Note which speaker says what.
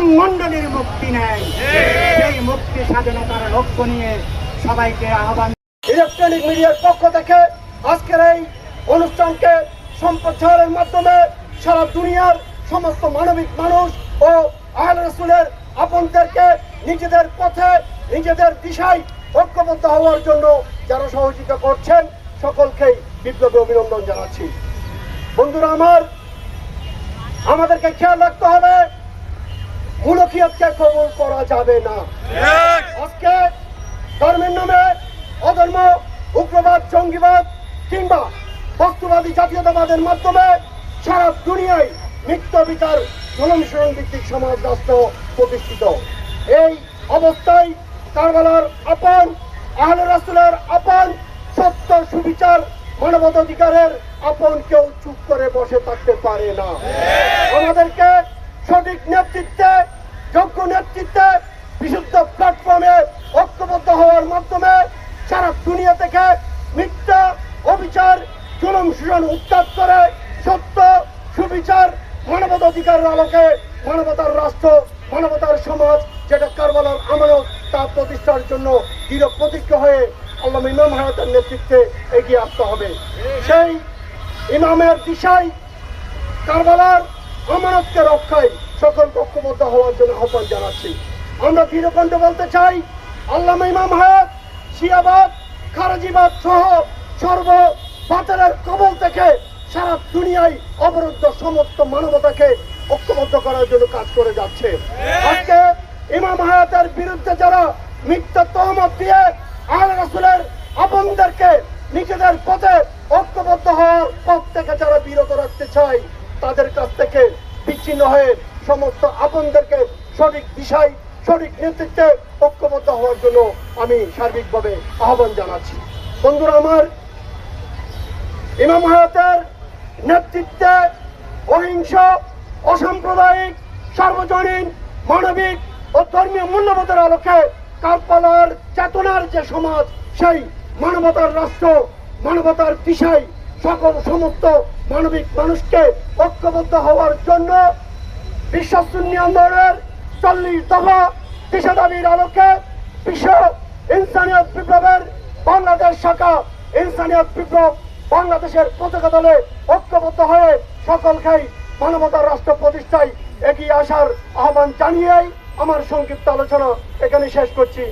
Speaker 1: ইমাম মন্ডলীর মুক্তি নেয়। সেই মুক্তি স্বাধীনতার লক্ষ্য নিয়ে সবাইকে আহ্বান। ইলেকট্রনিক মিডিয়ার পক্ষ থেকে আজকের এই অনুষ্ঠানকে সম্প্রচারের মাধ্যমে সারা দুনিয়ার সমস্ত মানবিক মানুষ ও আহলে রাসূলের আপনদেরকে নিজেদের পথে নিজেদের দিশায় ঐক্যবদ্ধ হওয়ার জন্য যারা সহযোগিতা করছেন সকলকেই বিপ্লবী অভিনন্দন জানাচ্ছি। বন্ধুরা আমার, আমাদেরকে খেয়াল রাখতে হবে, মুলকিয়তকে কবুল করা যাবে না। আজকে ধর্মের নামে অধর্ম, উগ্রবাদ, জঙ্গিবাদ কিংবা বস্তুবাদী জাতীয়তাবাদের মাধ্যমে সারা দুনিয়ায় মিথ্যা বিচার, জনমিশ্রণ ভিত্তিক সমাজ রাষ্ট্র প্রতিষ্ঠিত। এই অবস্থায় কারবালার আপন, আহলে রাসূলের আপন, সত্য সুবিচার, মানবাধিকারের আপন কেউ চুপ করে বসে থাকতে পারে না। আমাদেরকে সঠিক নেতৃত্বে, যোগ্য নেতৃত্বে, বিশুদ্ধ প্ল্যাটফর্মে ঐক্যবদ্ধ হওয়ার মাধ্যমে সারা দুনিয়া থেকে মিথ্যা, অবিচার, জুলুম শোষণ উৎখাত করে সত্য সুবিচার, মানবাধিকারের আলোকে মানবতার রাষ্ট্র, মানবতার সমাজ যেটা কারবালার আমানত তা প্রতিষ্ঠার জন্য দৃঢ় প্রতিজ্ঞ হয়ে আল্লামা ইমাম হায়াতের নেতৃত্বে এগিয়ে আসতে হবে। সেই ইমামের দিশায় কারবালার আমানতকে রক্ষায় সকল ঐক্যবদ্ধ হওয়ার জন্য আহ্বান জানাচ্ছি। আমরা দৃঢ়কণ্ঠে বলতে চাই, আল্লামা ইমাম হায়াত শিয়াবাদ, খারেজিবাদ সহ সর্ব বাতিলের কবল থেকে সারা দুনিয়ায় অবরুদ্ধ সমস্ত মানবতাকে ঐক্যবদ্ধ করার জন্য কাজ করে যাচ্ছে। আজকে ইমাম হায়াতের বিরুদ্ধে যারা মিথ্যা তহমত দিয়ে আহলে রাসূলের আপনদেরকে নিজেদের পথে ঐক্যবদ্ধ হওয়ার পথ থেকে যারা বিরত রাখতে চায়, তাদের কাছ থেকে বিচ্ছিন্ন হয়ে সমস্ত আপনদেরকে সঠিক দিশায়, সঠিক নেতৃত্বে ঐক্যবদ্ধ হওয়ার জন্য আমি সার্বিকভাবে আহ্বান জানাচ্ছি। বন্ধুরা আমার, ইমাম হায়াতের নেতৃত্বে অহিংস, অসাম্প্রদায়িক, সার্বজনীন, মানবিক ও ধর্মীয় মূল্যবোধের আলোকে কারবালার চেতনার যে সমাজ, সেই মানবতার রাষ্ট্র, মানবতার দিশায় সকল সমস্ত মানবিক মানুষকে ঐক্যবদ্ধ হওয়ার জন্য বিশ্ব সুন্নি আন্দোলনের 40 দফা দিশা দাবির আলোকে বিশ্ব ইনসানিয়ত বিপ্লবের বাংলাদেশ শাখা ইনসানিয়ত বিপ্লব বাংলাদেশের পতাকা দলে ঐক্যবদ্ধ হয়ে সকলকেই মানবতার রাষ্ট্র প্রতিষ্ঠায় এগিয়ে আসার আহ্বান জানিয়েই আমার সংক্ষিপ্ত আলোচনা এখানে শেষ করছি।